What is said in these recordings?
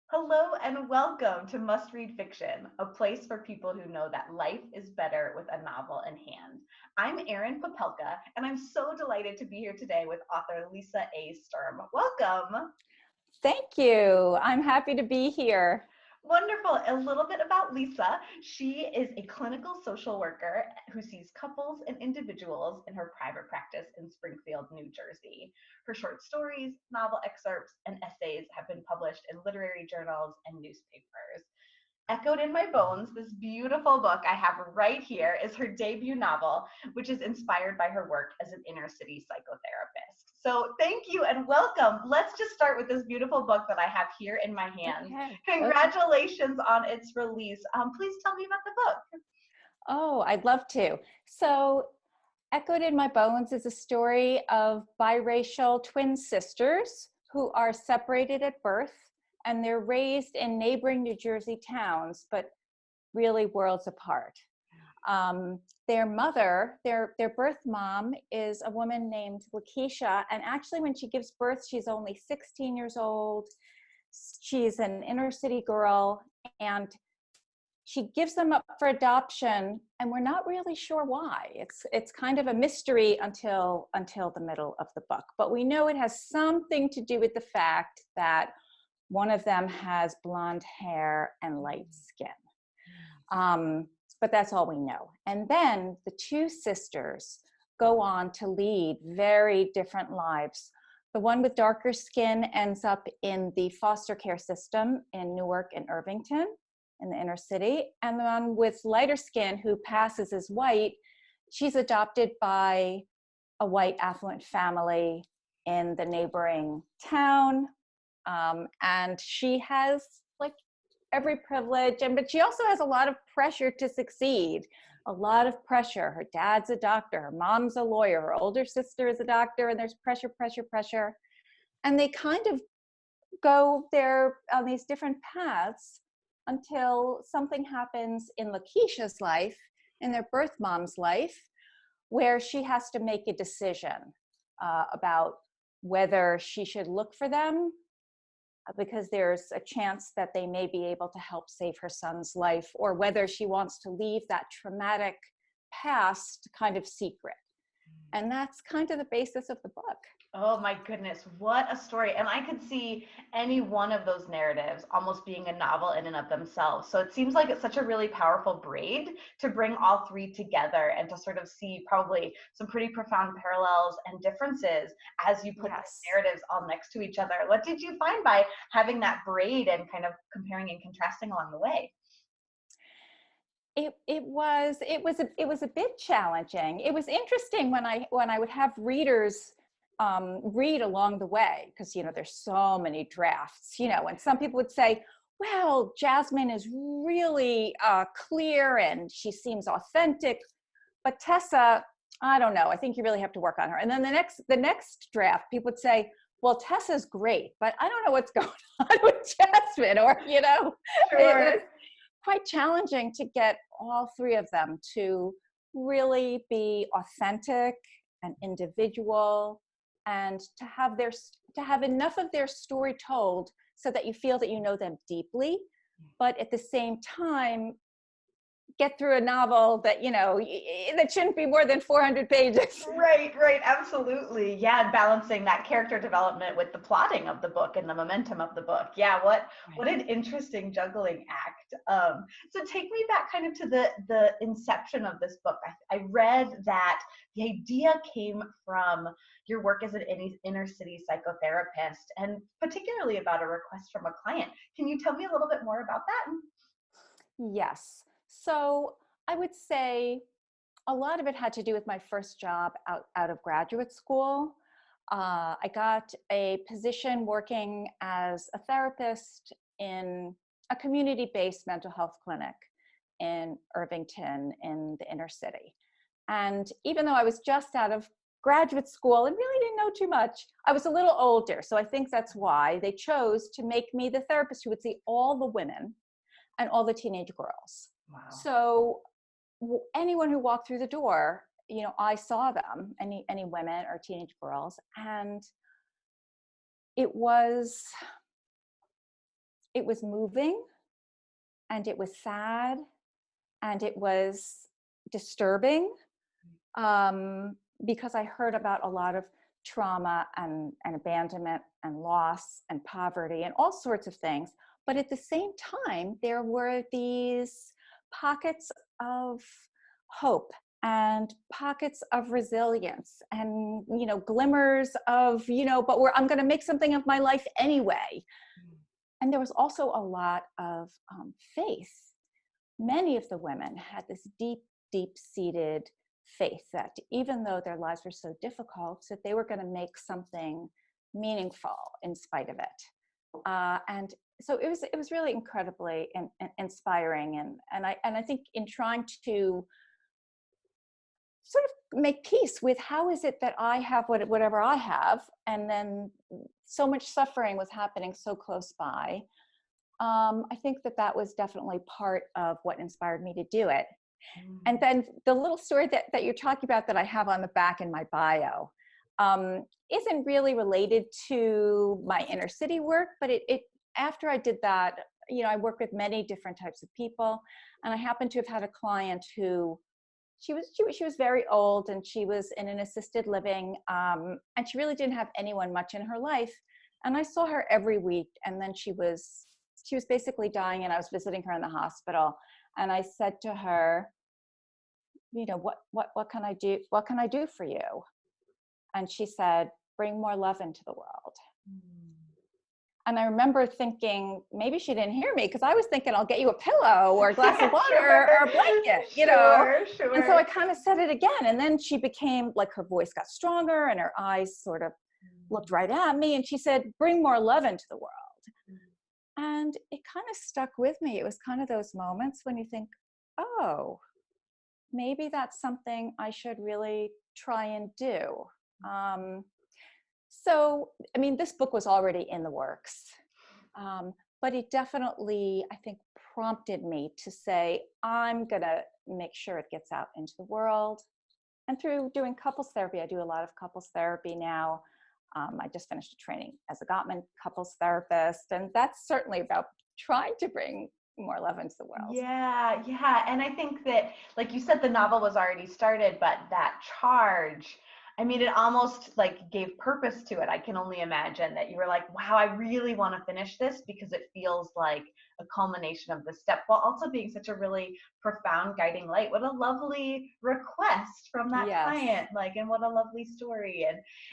Hello and welcome to Must Read Fiction, a place for people who know that life is better with a novel in hand. I'm Erin Popelka, and I'm so delighted to be here today with author Lisa A. Sturm. Welcome. Thank you. I'm happy to be here. Wonderful. A little bit about Lisa. She is a clinical social worker who sees couples and individuals in her private practice in Springfield, New Jersey. Her short stories, novel excerpts, and essays have been published in literary journals and newspapers. Echoed in My Bones, this beautiful book I have right here is her debut novel, which is inspired by her work as an inner city psychotherapist. So thank you and welcome. Let's just start with this beautiful book that I have here in my hands. Okay. Congratulations on its release. Please tell me about the book. Oh, I'd love to. So, Echoed in My Bones is a story of biracial twin sisters who are separated at birth, and they're raised in neighboring New Jersey towns, but really worlds apart. Their mother, their birth mom, is a woman named Lakeisha, and actually, when she gives birth, she's only 16 years old. She's an inner city girl, and she gives them up for adoption, and we're not really sure why. It's kind of a mystery until the middle of the book, but we know it has something to do with the fact that one of them has blonde hair and light skin. But that's all we know. And then the two sisters go on to lead very different lives. The one with darker skin ends up in the foster care system in Newark and Irvington in the inner city. And the one with lighter skin who passes as white, she's adopted by a white affluent family in the neighboring town. And she has like every privilege, but she also has a lot of pressure to succeed. A lot of pressure. Her dad's a doctor, her mom's a lawyer, her older sister is a doctor, and there's pressure, pressure, pressure. And they kind of go there on these different paths until something happens in Lakeisha's life, in their birth mom's life, where she has to make a decision about whether she should look for them because there's a chance that they may be able to help save her son's life, or whether she wants to leave that traumatic past kind of secret. And that's kind of the basis of the book. Oh my goodness, what a story. And I could see any one of those narratives almost being a novel in and of themselves. So it seems like it's such a really powerful braid to bring all three together and to sort of see probably some pretty profound parallels and differences as you put Yes. the narratives all next to each other. What did you find by having that braid and kind of comparing and contrasting along the way? It was a bit challenging. It was interesting when I would have readers read along the way, because there's so many drafts, and some people would say, well, Jasmine is really clear and she seems authentic, but Tessa, I don't know, I think you really have to work on her. And then the next draft, people would say, well, Tessa's great, but I don't know what's going on with Jasmine, or Sure. it was quite challenging to get all three of them to really be authentic and individual, and to have enough of their story told so that you feel that you know them deeply, but at the same time get through a novel that that shouldn't be more than 400 pages. Right, absolutely. Yeah, and balancing that character development with the plotting of the book and the momentum of the book. Yeah, what an interesting juggling act. So take me back kind of to the inception of this book. I read that the idea came from your work as an inner city psychotherapist, and particularly about a request from a client. Can you tell me a little bit more about that? Yes. So I would say a lot of it had to do with my first job out of graduate school. I got a position working as a therapist in a community-based mental health clinic in Irvington in the inner city. And even though I was just out of graduate school and really didn't know too much, I was a little older. So I think that's why they chose to make me the therapist who would see all the women and all the teenage girls. Wow. So anyone who walked through the door, I saw them, any women or teenage girls, and it was it was moving, and it was sad, and it was disturbing, because I heard about a lot of trauma and abandonment and loss and poverty and all sorts of things. But at the same time, there were these pockets of hope and pockets of resilience and, glimmers of, but I'm going to make something of my life anyway. And there was also a lot of faith. Many of the women had this deep, deep-seated faith that even though their lives were so difficult, that they were going to make something meaningful in spite of it. And so it was really incredibly inspiring. And I think in trying to sort of make peace with how is it that I have whatever I have, and then so much suffering was happening so close by. I think that was definitely part of what inspired me to do it. And then the little story that you're talking about that I have on the back in my bio isn't really related to my inner city work, but it after I did that, I work with many different types of people, and I happened to have had a client who she was very old, and she was in an assisted living, and she really didn't have anyone much in her life. And I saw her every week, and then she was basically dying, and I was visiting her in the hospital. And I said to her, what can I do? What can I do for you? And she said, bring more love into the world. And I remember thinking, maybe she didn't hear me, because I was thinking, I'll get you a pillow or a glass of water or a blanket, Sure. And so I kind of said it again. And then she became like, her voice got stronger and her eyes sort of looked right at me. And she said, bring more love into the world. And it kind of stuck with me. It was kind of those moments when you think, oh, maybe that's something I should really try and do. So, I mean, this book was already in the works, but it definitely, I think, prompted me to say, I'm going to make sure it gets out into the world. And through doing couples therapy, I do a lot of couples therapy now. I just finished a training as a Gottman couples therapist, and that's certainly about trying to bring more love into the world. Yeah. And I think that, like you said, the novel was already started, but that charge, I mean, it almost like gave purpose to it. I can only imagine that you were like, wow, I really want to finish this because it feels like a culmination of the step, while also being such a really profound guiding light. What a lovely request from that client, like, and what a lovely story.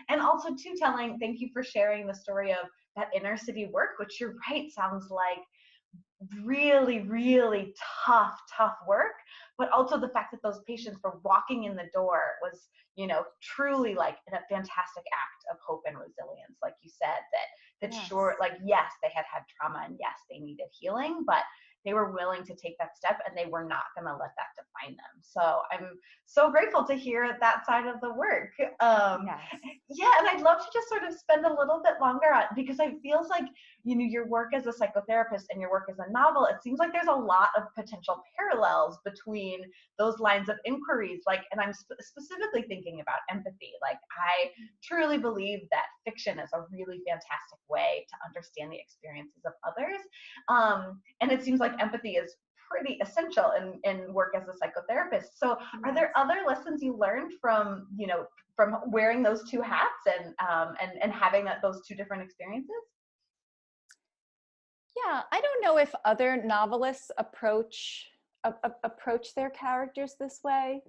And also too, thank you for sharing the story of that inner city work, which you're right, sounds like really, really tough work, but also the fact that those patients were walking in the door was, truly like a fantastic act of hope and resilience. Like you said, that sure, like, yes, they had trauma, and yes, they needed healing, but they were willing to take that step, and they were not going to let that define them. So I'm so grateful to hear that side of the work. Yeah, and I'd love to just sort of spend a little bit longer on, because it feels like, your work as a psychotherapist and your work as a novel, it seems like there's a lot of potential parallels between those lines of inquiries. Like, and I'm specifically thinking about empathy. Like, I truly believe that fiction is a really fantastic way to understand the experiences of others. And it seems like empathy is pretty essential in work as a psychotherapist. So are there other lessons you learned from, from wearing those two hats and having those two different experiences? Yeah, I don't know if other novelists approach their characters this way,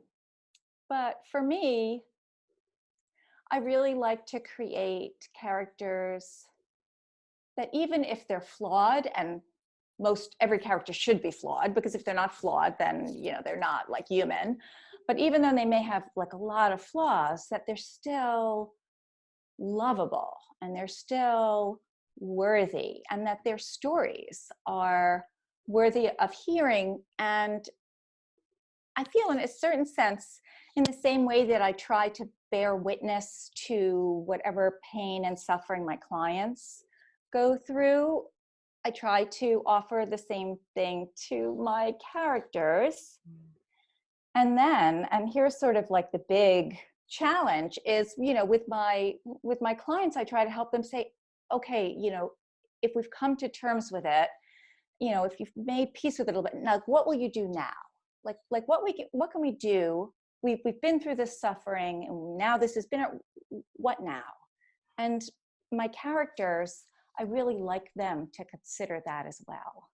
but for me, I really like to create characters that, even if they're flawed, and every character should be flawed, because if they're not flawed, then they're not like human. But even though they may have like a lot of flaws, that they're still lovable and they're still worthy, and that their stories are worthy of hearing. And I feel, in a certain sense, in the same way that I try to bear witness to whatever pain and suffering my clients go through, I try to offer the same thing to my characters. And here's sort of like the big challenge is, with my clients, I try to help them say, okay, if we've come to terms with it, if you've made peace with it a little bit, now what will you do now? Like what can we do? We've been through this suffering, and now this has been what now? And my characters, I really like them to consider that as well.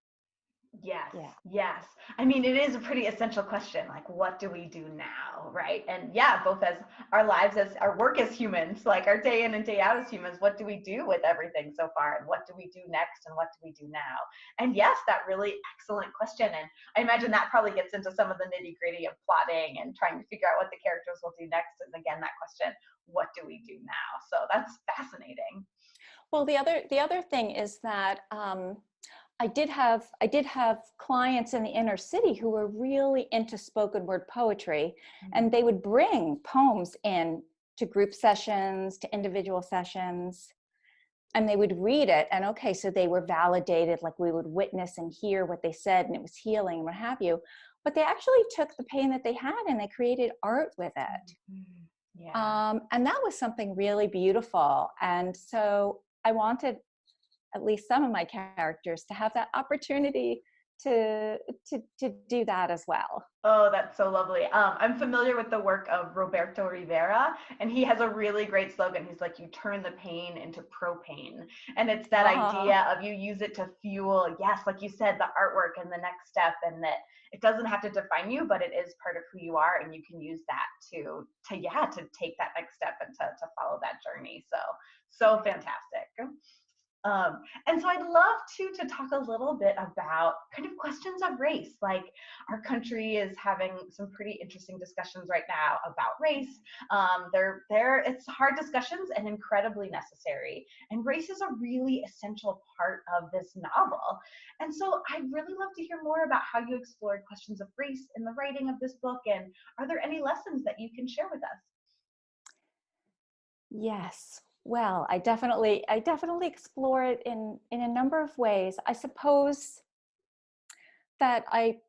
Yes, Yeah. yes. I mean, it is a pretty essential question. Like, what do we do now, right? And yeah, both as our lives, as our work as humans, like our day in and day out as humans, what do we do with everything so far? And what do we do next? And what do we do now? And yes, that really excellent question. And I imagine that probably gets into some of the nitty gritty of plotting and trying to figure out what the characters will do next. And again, that question, what do we do now? So that's fascinating. Well, the other thing is that I did have clients in the inner city who were really into spoken word poetry, and they would bring poems in to group sessions, to individual sessions, and they would read it. And okay, so they were validated, like we would witness and hear what they said, and it was healing and what have you. But they actually took the pain that they had and they created art with it. Yeah. And that was something really beautiful. And so I wanted at least some of my characters to have that opportunity to do that as well. Oh, that's so lovely. I'm familiar with the work of Roberto Rivera, and he has a really great slogan. He's like, you turn the pain into propane. And it's that Uh-huh. idea of you use it to fuel, yes, like you said, the artwork and the next step, and that it doesn't have to define you, but it is part of who you are, and you can use that to take that next step and to follow that journey. So fantastic. And so I'd love to talk a little bit about kind of questions of race. Like our country is having some pretty interesting discussions right now about race. It's hard discussions and incredibly necessary. And race is a really essential part of this novel. And so I'd really love to hear more about how you explored questions of race in the writing of this book. And are there any lessons that you can share with us? Yes. Well, I definitely explore it in a number of ways. I suppose that I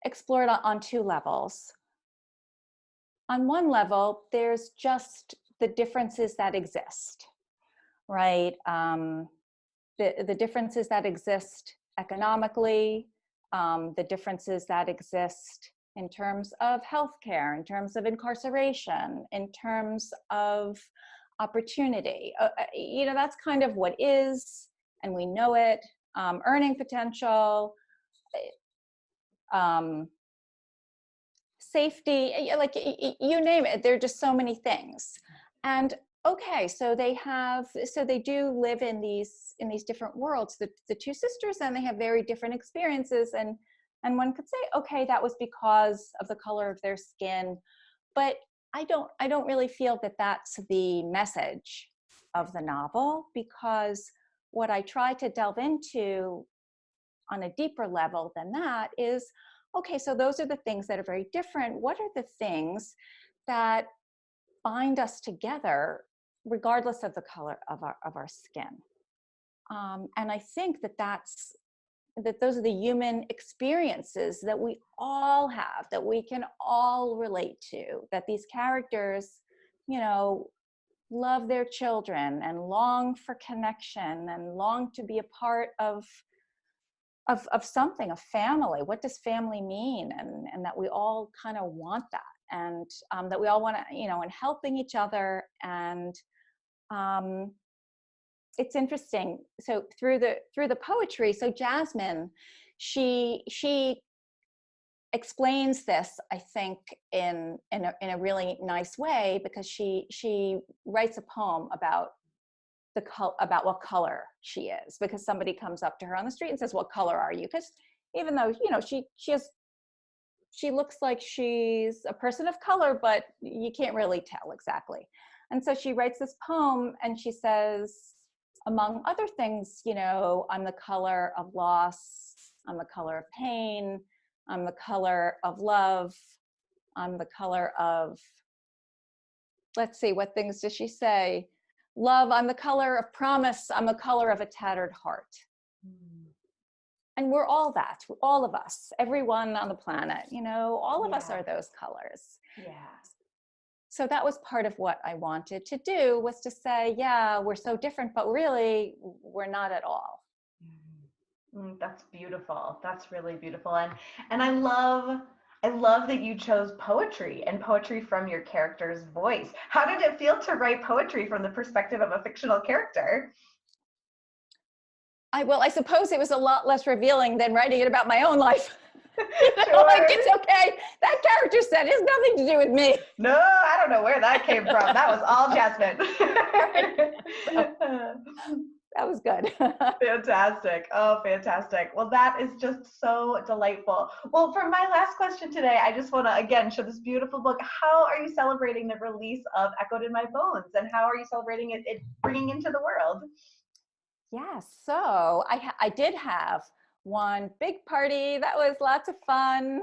explore it on two levels. On one level, there's just the differences that exist, right? The differences that exist economically, the differences that exist in terms of healthcare, in terms of incarceration, in terms of opportunity. That's kind of what is, and we know it. Earning potential, um, safety, like you name it. There are just so many things. And okay, so they do live in these different worlds, the two sisters, and they have very different experiences. And one could say, okay, that was because of the color of their skin, but I don't really feel that that's the message of the novel, because what I try to delve into on a deeper level than that is, okay, so those are the things that are very different. What are the things that bind us together regardless of the color of our skin? And I think that those are the human experiences that we all have, that we can all relate to, that these characters, love their children and long for connection and long to be a part of something, a family. What does family mean? And that we all kind of want that, and that we all want to, and helping each other. And it's interesting. So through the poetry, so Jasmine, she explains this, I think, in a really nice way, because she writes a poem about about what color she is, because somebody comes up to her on the street and says, what color are you? Because even though she looks like she's a person of color, but you can't really tell exactly. And so she writes this poem, and she says, among other things, I'm the color of loss, I'm the color of pain, I'm the color of love, I'm the color of, let's see, what things does she say? Love, I'm the color of promise, I'm the color of a tattered heart. And we're all that, all of us, everyone on the planet, all of us Yeah. are those colors. Yeah. So that was part of what I wanted to do, was to say, yeah, we're so different, but really we're not at all. That's beautiful. That's really beautiful. And I love that you chose poetry and poetry from your character's voice. How did it feel to write poetry from the perspective of a fictional character? I suppose it was a lot less revealing than writing it about my own life. Like, Sure. it's okay. That character said it has nothing to do with me. No, I don't know where that came from. That was all Jasmine. Right. So that was good. Fantastic. Oh, fantastic. Well, that is just so delightful. Well, for my last question today, I just want to again show this beautiful book. How are you celebrating the release of Echoed in My Bones, and how are you celebrating it bringing into the world? Yeah, so I did have one big party that was lots of fun.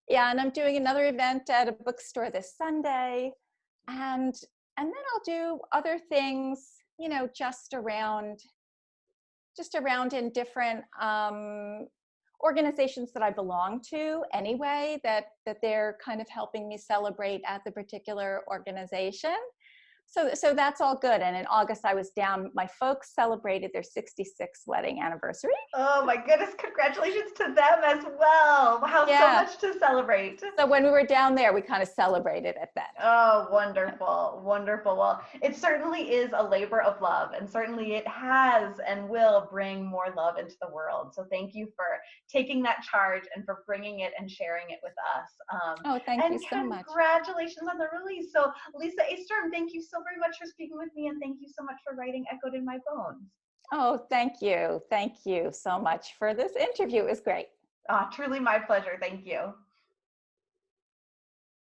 Yeah, and I'm doing another event at a bookstore this Sunday, and then I'll do other things, just around in different organizations that I belong to anyway, that they're kind of helping me celebrate at the particular organization. So that's all good. And in August, I was down. My folks celebrated their 66th wedding anniversary. Oh my goodness, congratulations to them as well. Wow, so Yeah. much to celebrate. So when we were down there, we kind of celebrated at that. Oh, wonderful, wonderful. Well, it certainly is a labor of love, and certainly it has and will bring more love into the world. So thank you for taking that charge and for bringing it and sharing it with us. Oh, thank you And so much. congratulations on the release. So, Lisa A. Sturm, thank you so very much for speaking with me, and thank you so much for writing Echoed in My Bones. Oh, thank you. Thank you so much for this interview. It was great. Truly my pleasure. Thank you.